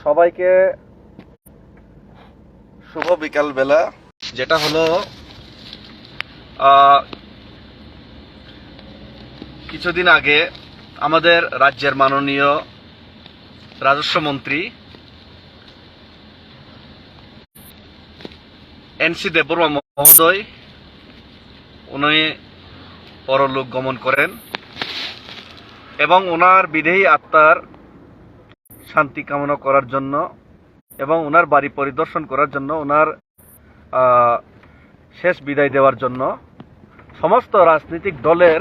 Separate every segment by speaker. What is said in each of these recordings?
Speaker 1: সবাইকে শুভ বিকাল বেলা। যেটা হলো কিছুদিন আগে আমাদের রাজ্যের মাননীয় রাজস্ব মন্ত্রী এনসি দেববর্মা মহোদয় উনি পরলোক গমন করেন এবং ওনার বিদেহী আত্মার শান্তি কামনা করার জন্য এবং ওনার বাড়ি পরিদর্শন করার জন্য, ওনার শেষ বিদায় দেওয়ার জন্য সমস্ত রাজনৈতিক দলের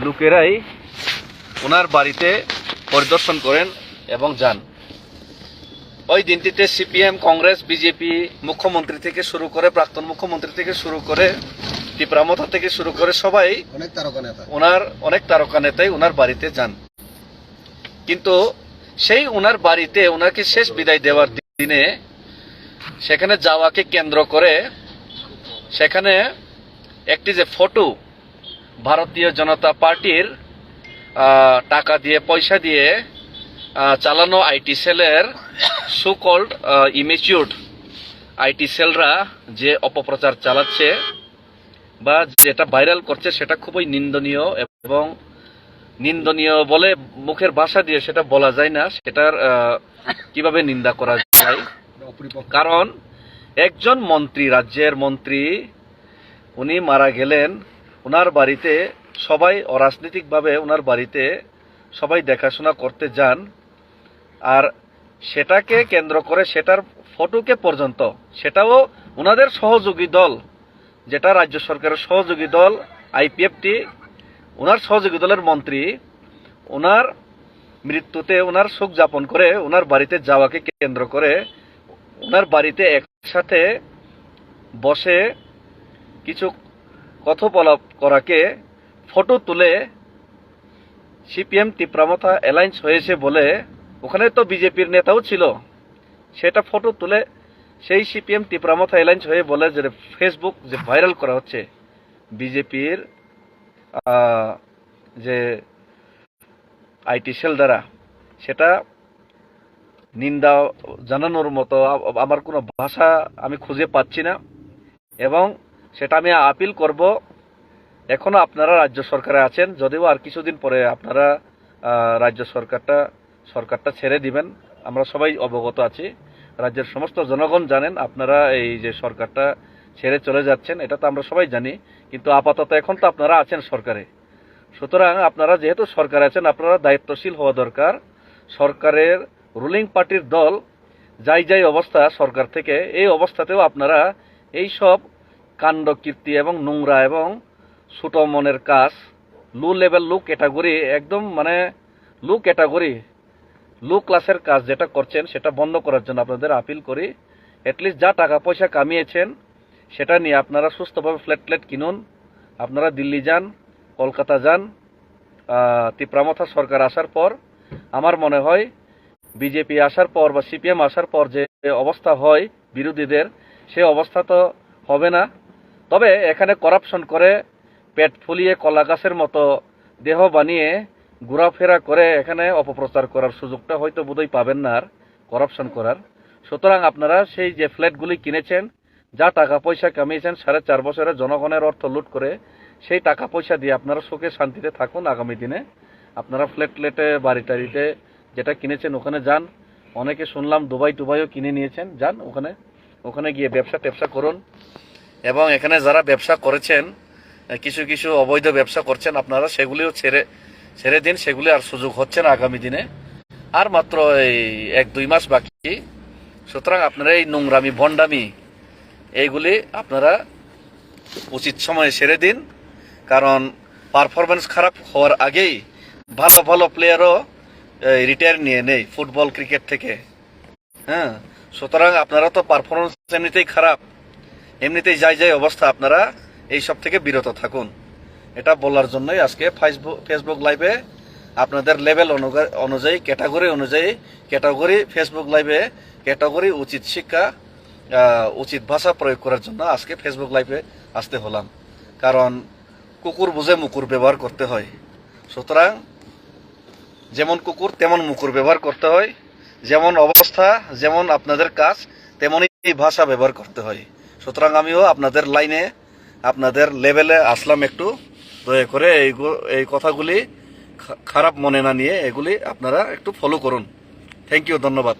Speaker 1: লোকেরাই ওনার বাড়িতে পরিদর্শন করেন এবং যান। ওই দিনটিতে সিপিএম, কংগ্রেস, বিজেপি, মুখ্যমন্ত্রী থেকে শুরু করে, প্রাক্তন মুখ্যমন্ত্রী থেকে শুরু করে, তীব্রামথা থেকে শুরু করে সবাই অনেক তারকা নেতাই ওনার বাড়িতে যান। কিন্তু সেই ওনার বাড়িতে ওনাকে শেষ বিদায় দেওয়ার দিনে সেখানে যাওয়াকে কেন্দ্র করে সেখানে একটি যে ফটো ভারতীয় জনতা পার্টির টাকা দিয়ে, পয়সা দিয়ে চালানো আইটি সেলের সো-কল্ড ইমেচিউরড আইটি সেলরা যে অপপ্রচার চালাচ্ছে বা যেটা ভাইরাল করছে সেটা খুবই নিন্দনীয়, এবং নিন্দনীয় বলে মুখের ভাষা দিয়ে সেটা বলা যায় না, সেটার কিভাবে নিন্দা করা যায়। কারণ একজন মন্ত্রী, রাজ্যের মন্ত্রী, উনি মারা গেলেন, ওনার বাড়িতে সবাই অরাজনৈতিকভাবে ওনার বাড়িতে সবাই দেখাশোনা করতে যান, আর সেটাকে কেন্দ্র করে সেটার ফটোকে পর্যন্ত, সেটাও ওনাদের সহযোগী দল, যেটা রাজ্য সরকারের সহযোগী দল আইপিএফটি, ওনার সহযোগী দলের মন্ত্রী ওনার মৃত্যুতে ওনার শোক যাপন করে ওনার বাড়িতে যাওয়াকে কেন্দ্র করে ওনার বাড়িতে একসাথে বসে কিছু কথোপকথন করাকে ফটো তুলে সিপিএম তীব্রামথা অ্যালায়েন্স হয়েছে বলে, ওখানে তো বিজেপির নেতাও ছিল, সেটা ফটো তুলে সেই সিপিএম তীব্রামথা অ্যালায়েন্স হয়ে বলে যে ফেসবুক যে ভাইরাল করা হচ্ছে বিজেপির যে আইটি সেল দ্বারা, সেটা নিন্দা জানানোর মতো আমার কোনো ভাষা আমি খুঁজে পাচ্ছি না। এবং সেটা আমি আপিল করব, এখনো আপনারা রাজ্য সরকারে আছেন, যদিও আর কিছুদিন পরে আপনারা রাজ্য সরকারটা ছেড়ে দিবেন, আমরা সবাই অবগত আছি, রাজ্যের সমস্ত জনগণ জানেন আপনারা এই যে সরকারটা ছেড়ে চলে যাচ্ছেন, এটা তো আমরা সবাই জানি। কিন্তু আপাতত এখন তো আপনারা আছেন সরকারে, সুতরাং আপনারা যেহেতু সরকারে আছেন আপনারা দায়িত্বশীল হওয়া দরকার। সরকারের রুলিং পার্টির দল যাই অবস্থা সরকার থেকে, এই অবস্থাতেও আপনারা এই সব কাণ্ড কীর্তি এবং নোংরা এবং ছোট মনের কাজ, লো লেভেল, লো ক্যাটাগরি, একদম মানে লো ক্যাটাগরি, লো ক্লাসের কাজ যেটা করছেন সেটা বন্ধ করার জন্য আপনাদের আপিল করি। অ্যাটলিস্ট যা টাকা পয়সা কামিয়েছেন সেটা নিয়ে আপনারা সুস্থভাবে ফ্ল্যাট কিনুন, আপনারা দিল্লি যান, কলকাতা যান। তীব্রামথা সরকার আসার পর আমার মনে হয় বিজেপি আসার পর বা সিপিএম আসার পর যে অবস্থা হয় বিরোধীদের, সে অবস্থা তো হবে না। তবে এখানে করাপশন করে পেট ফুলিয়ে কলা গাছের মতো দেহ বানিয়ে ঘোরাফেরা করে এখানে অপপ্রচার করার সুযোগটা হয়তো বোধহয় পাবেন না আর করাপশন করার। সুতরাং আপনারা সেই যে ফ্ল্যাটগুলি কিনেছেন, যা টাকা পয়সা কামিয়েছেন 4.5 বছরে জনগণের অর্থ লুট করে, সেই টাকা পয়সা দিয়ে আপনারা সুখে শান্তিতে থাকুন। আগামী দিনে আপনারা ফ্ল্যাটে বাড়িতে যেটা কিনেছেন ওখানে যান। অনেকে শুনলাম দুবাইও কিনে নিয়েছেন, যান ওখানে গিয়ে ব্যবসা করুন। এবং এখানে যারা ব্যবসা করেছেন, কিছু অবৈধ ব্যবসা করছেন, আপনারা সেগুলিও ছেড়ে দিন, সেগুলি আর সুযোগ হচ্ছে না আগামী দিনে। আর মাত্র এই 1-2 মাস বাকি, সুতরাং আপনারা এই নোংরামি, ভণ্ডামি এইগুলি আপনারা উচিত সময়ে সেরে দিন। কারণ পারফরমেন্স খারাপ হওয়ার আগেই ভালো প্লেয়ারও রিটায়ার নিয়ে নেই ফুটবল, ক্রিকেট থেকে। হ্যাঁ, সুতরাং আপনারা তো পারফরমেন্স এমনিতেই খারাপ, এমনিতেই যাই অবস্থা, আপনারা এই সব থেকে বিরত থাকুন। এটা বলার জন্যই আজকে ফেসবুক লাইভে আপনাদের লেভেল অনুযায়ী, ক্যাটাগরি ফেসবুক লাইভে ক্যাটাগরি উচিত শিক্ষা, উচিত ভাষা প্রয়োগ করার জন্য আজকে ফেসবুক লাইভে আসতে হলাম। কারণ কুকুর বুঝে মুকুর ব্যবহার করতে হয়, সুতরাং যেমন কুকুর তেমন মুকুর ব্যবহার করতে হয়। যেমন অবস্থা, যেমন আপনাদের কাজ, তেমনই এই ভাষা ব্যবহার করতে হয়। সুতরাং আমিও আপনাদের লাইনে, আপনাদের লেভেলে আসলাম একটু। দয়া করে এই কথাগুলি খারাপ মনে না নিয়ে এগুলি আপনারা একটু ফলো করুন। থ্যাংক ইউ, ধন্যবাদ।